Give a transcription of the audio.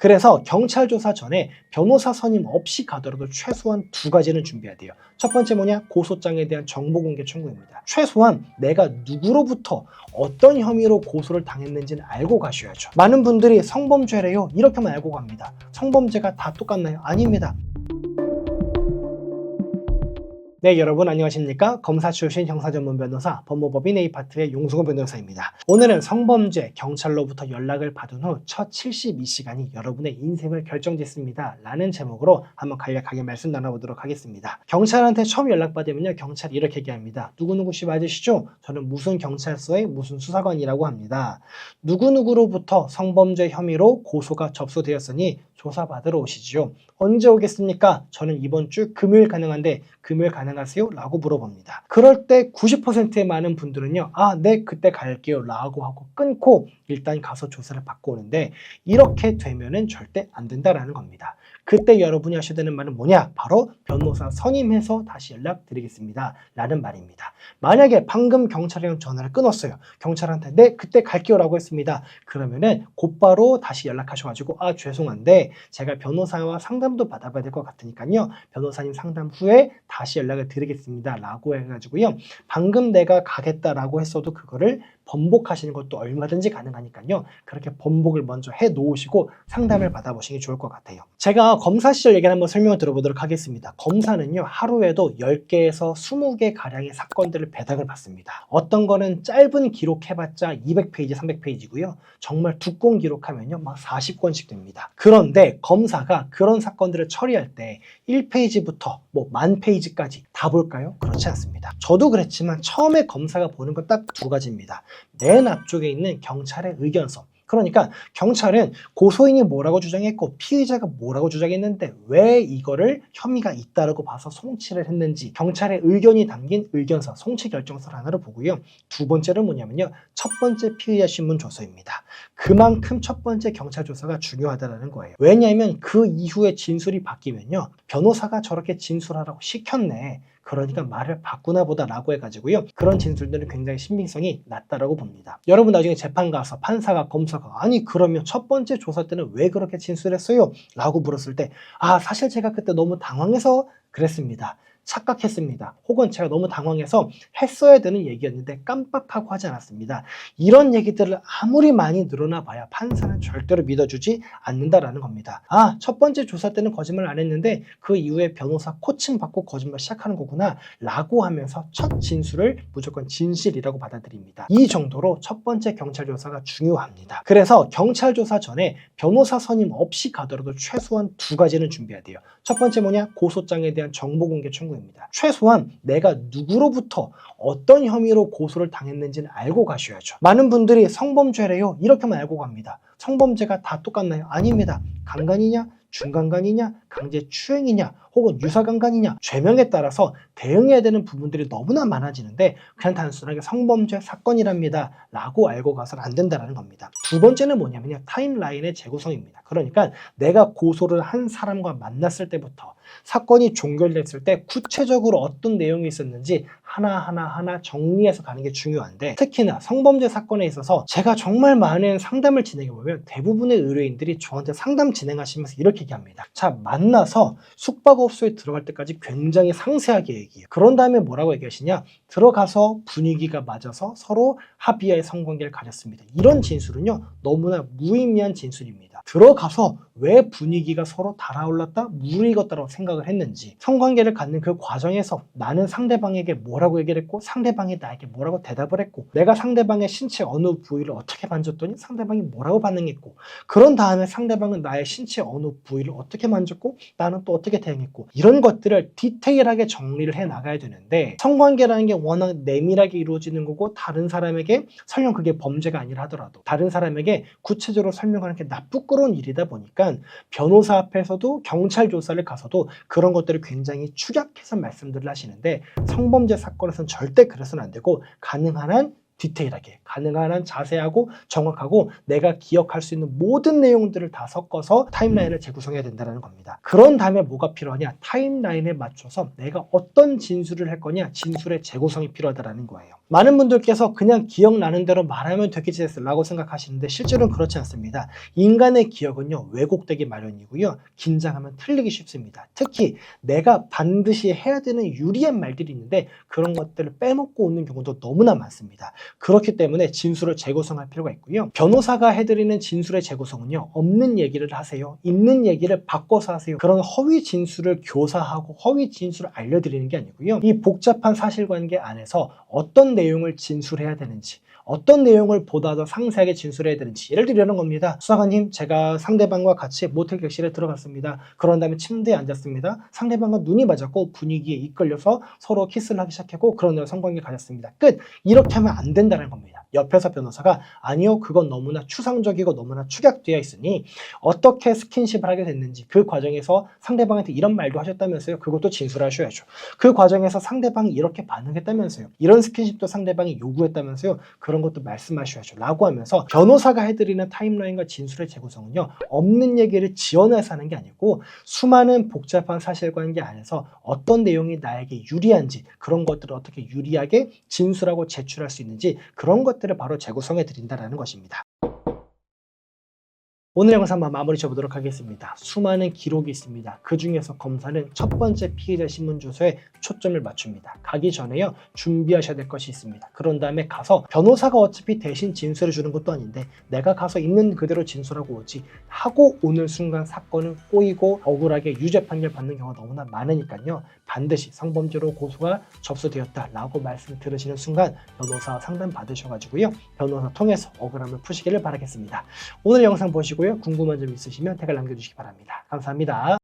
그래서 경찰 조사 전에 변호사 선임 없이 가더라도 최소한 두 가지는 준비해야 돼요. 첫 번째 뭐냐? 고소장에 대한 정보 공개 청구입니다. 최소한 내가 누구로부터 어떤 혐의로 고소를 당했는지는 알고 가셔야죠. 많은 분들이 성범죄래요 이렇게만 알고 갑니다. 성범죄가 다 똑같나요? 아닙니다. 네, 여러분 안녕하십니까? 검사 출신 형사전문 변호사 법무법인 A파트의 용승호 변호사입니다. 오늘은 성범죄 경찰로부터 연락을 받은 후 첫 72시간이 여러분의 인생을 결정짓습니다 라는 제목으로 한번 간략하게 말씀 나눠보도록 하겠습니다. 경찰한테 처음 연락받으면요, 경찰이 이렇게 얘기합니다. 누구누구 씨 맞으시죠? 저는 무슨 경찰서의 무슨 수사관이라고 합니다. 누구누구로부터 성범죄 혐의로 고소가 접수되었으니 조사받으러 오시지요. 언제 오겠습니까? 저는 이번 주 금요일 가능한데 금요일 가능하세요? 라고 물어봅니다. 그럴 때 90%의 많은 분들은요, 네, 그때 갈게요 라고 하고 끊고 일단 가서 조사를 받고 오는데, 이렇게 되면은 절대 안 된다라는 겁니다. 그때 여러분이 하셔야 되는 말은 뭐냐? 바로 변호사 선임해서 다시 연락드리겠습니다 라는 말입니다. 만약에 방금 경찰이랑 전화를 끊었어요. 경찰한테 네, 그때 갈게요 라고 했습니다. 그러면은 곧바로 다시 연락하셔가지고 죄송한데 제가 변호사와 상담도 받아봐야 될 것 같으니까요, 변호사님 상담 후에 다시 연락을 드리겠습니다 라고 해가지고요, 방금 내가 가겠다라고 했어도 그거를 번복하시는 것도 얼마든지 가능하니까요, 그렇게 번복을 먼저 해 놓으시고 상담을 받아보시는 게 좋을 것 같아요. 제가 검사 시절 얘기를 한번 설명을 들어보도록 하겠습니다. 검사는요, 하루에도 10개에서 20개 가량의 사건들을 배당을 받습니다. 어떤 거는 짧은 기록해봤자 200페이지, 300페이지고요. 정말 두꺼운 기록하면요, 막 40권씩 됩니다. 그런데 검사가 그런 사건들을 처리할 때 1페이지부터 뭐 10,000페이지까지 다 볼까요? 그렇지 않습니다. 저도 그랬지만 처음에 검사가 보는 건 딱 두 가지입니다. 맨 앞쪽에 있는 경찰의 의견서. 그러니까 경찰은 고소인이 뭐라고 주장했고 피의자가 뭐라고 주장했는데 왜 이거를 혐의가 있다라고 봐서 송치를 했는지, 경찰의 의견이 담긴 의견서, 송치 결정서를 하나로 보고요. 두 번째는 뭐냐면요, 첫 번째 피의자 신문 조서입니다. 그만큼 첫 번째 경찰 조사가 중요하다는 거예요. 왜냐하면 그 이후에 진술이 바뀌면요, 변호사가 저렇게 진술하라고 시켰네, 그러니까 말을 바꾸나 보다 라고 해가지고요, 그런 진술들은 굉장히 신빙성이 낮다라고 봅니다. 여러분 나중에 재판 가서 판사가, 검사가 아니 그러면 첫 번째 조사 때는 왜 그렇게 진술했어요? 라고 물었을 때 사실 제가 그때 너무 당황해서 그랬습니다, 착각했습니다, 혹은 제가 너무 당황해서 했어야 되는 얘기였는데 깜빡하고 하지 않았습니다, 이런 얘기들을 아무리 많이 늘어나 봐야 판사는 절대로 믿어주지 않는다라는 겁니다. 첫 번째 조사 때는 거짓말 안 했는데 그 이후에 변호사 코칭 받고 거짓말 시작하는 거구나 라고 하면서 첫 진술을 무조건 진실이라고 받아들입니다. 이 정도로 첫 번째 경찰 조사가 중요합니다. 그래서 경찰 조사 전에 변호사 선임 없이 가더라도 최소한 두 가지는 준비해야 돼요. 첫 번째 뭐냐? 고소장에 대한 정보 공개 청구입니다. 최소한 내가 누구로부터 어떤 혐의로 고소를 당했는지는 알고 가셔야죠. 많은 분들이 성범죄래요 이렇게만 알고 갑니다. 성범죄가 다 똑같나요? 아닙니다. 강간이냐, 중강간이냐, 강제추행이냐, 혹은 유사강간이냐, 죄명에 따라서 대응해야 되는 부분들이 너무나 많아지는데 그냥 단순하게 성범죄 사건이랍니다 라고 알고 가서는 안 된다는 겁니다. 두 번째는 뭐냐면요, 타임라인의 재구성입니다. 그러니까 내가 고소를 한 사람과 만났을 때부터 사건이 종결됐을 때 구체적으로 어떤 내용이 있었는지 하나하나 정리해서 가는 게 중요한데, 특히나 성범죄 사건에 있어서 제가 정말 많은 상담을 진행해보면 대부분의 의뢰인들이 저한테 상담 진행하시면서 이렇게 얘기합니다. 자, 만나서 숙박업소에 들어갈 때까지 굉장히 상세하게 얘기해요. 그런 다음에 뭐라고 얘기하시냐, 들어가서 분위기가 맞아서 서로 합의하에 성관계를 가졌습니다. 이런 진술은요, 너무나 무의미한 진술입니다. 들어가서 왜 분위기가 서로 달아올랐다, 무르익었다고 생각을 했는지, 성관계를 갖는 그 과정에서 나는 상대방에게 뭐라고 얘기를 했고 상대방이 나에게 뭐라고 대답을 했고, 내가 상대방의 신체 어느 부위를 어떻게 만졌더니 상대방이 뭐라고 반응했고, 그런 다음에 상대방은 나의 신체 어느 부위를 어떻게 만졌고 나는 또 어떻게 대응했고, 이런 것들을 디테일하게 정리를 해 나가야 되는데, 성관계라는 게 워낙 내밀하게 이루어지는 거고 다른 사람에게 설령 그게 범죄가 아니라 하더라도 다른 사람에게 구체적으로 설명하는 게 나쁘끄러운 일이다 보니까 변호사 앞에서도 경찰 조사를 가서도 그런 것들을 굉장히 축약해서 말씀들을 하시는데, 성범죄 사건에서는 절대 그래서는 안 되고 가능한 한 디테일하게 가능한 한 자세하고 정확하고 내가 기억할 수 있는 모든 내용들을 다 섞어서 타임라인을 재구성해야 된다는 겁니다. 그런 다음에 뭐가 필요하냐? 타임라인에 맞춰서 내가 어떤 진술을 할 거냐? 진술의 재구성이 필요하다는 거예요. 많은 분들께서 그냥 기억나는 대로 말하면 되겠지라고 생각하시는데 실제로는 그렇지 않습니다. 인간의 기억은요, 왜곡되기 마련이고요. 긴장하면 틀리기 쉽습니다. 특히 내가 반드시 해야 되는 유리한 말들이 있는데 그런 것들을 빼먹고 오는 경우도 너무나 많습니다. 그렇기 때문에 진술을 재구성할 필요가 있고요. 변호사가 해드리는 진술의 재구성은요, 없는 얘기를 하세요, 있는 얘기를 바꿔서 하세요, 그런 허위 진술을 교사하고 허위 진술을 알려드리는 게 아니고요. 이 복잡한 사실관계 안에서 어떤 내용을 진술해야 되는지, 어떤 내용을 보다 더 상세하게 진술해야 되는지 예를 들려는 겁니다. 수사관님, 제가 상대방과 같이 모텔 객실에 들어갔습니다. 그런 다음에 침대에 앉았습니다. 상대방과 눈이 맞았고 분위기에 이끌려서 서로 키스를 하기 시작했고 그런 다음에 성관계를 가졌습니다. 끝! 이렇게 하면 안 된다는 겁니다. 옆에서 변호사가 아니요, 그건 너무나 추상적이고 너무나 축약되어 있으니 어떻게 스킨십을 하게 됐는지, 그 과정에서 상대방한테 이런 말도 하셨다면서요, 그것도 진술하셔야죠. 그 과정에서 상대방이 이렇게 반응했다면서요, 이런 스킨십도 상대방이 요구했다면서요, 그런 것도 말씀하셔야죠 라고 하면서 변호사가 해드리는 타임라인과 진술의 재구성은요, 없는 얘기를 지어내서 하는 게 아니고 수많은 복잡한 사실관계 안에서 어떤 내용이 나에게 유리한지, 그런 것들을 어떻게 유리하게 진술하고 제출할 수 있는지, 그런 것들을 바로 재구성해 드린다는 것입니다. 오늘 영상 한번 마무리 쳐보도록 하겠습니다. 수많은 기록이 있습니다. 그 중에서 검사는 첫 번째 피해자 신문 조서에 초점을 맞춥니다. 가기 전에요, 준비하셔야 될 것이 있습니다. 그런 다음에 가서 변호사가 어차피 대신 진술해 주는 것도 아닌데 내가 가서 있는 그대로 진술하고 오지 하고 오는 순간 사건은 꼬이고 억울하게 유죄 판결 받는 경우가 너무나 많으니까요. 반드시 성범죄로 고소가 접수되었다라고 말씀을 들으시는 순간 변호사 상담 받으셔가지고요, 변호사 통해서 억울함을 푸시기를 바라겠습니다. 오늘 영상 보시고요, 궁금한 점 있으시면 댓글 남겨주시기 바랍니다. 감사합니다.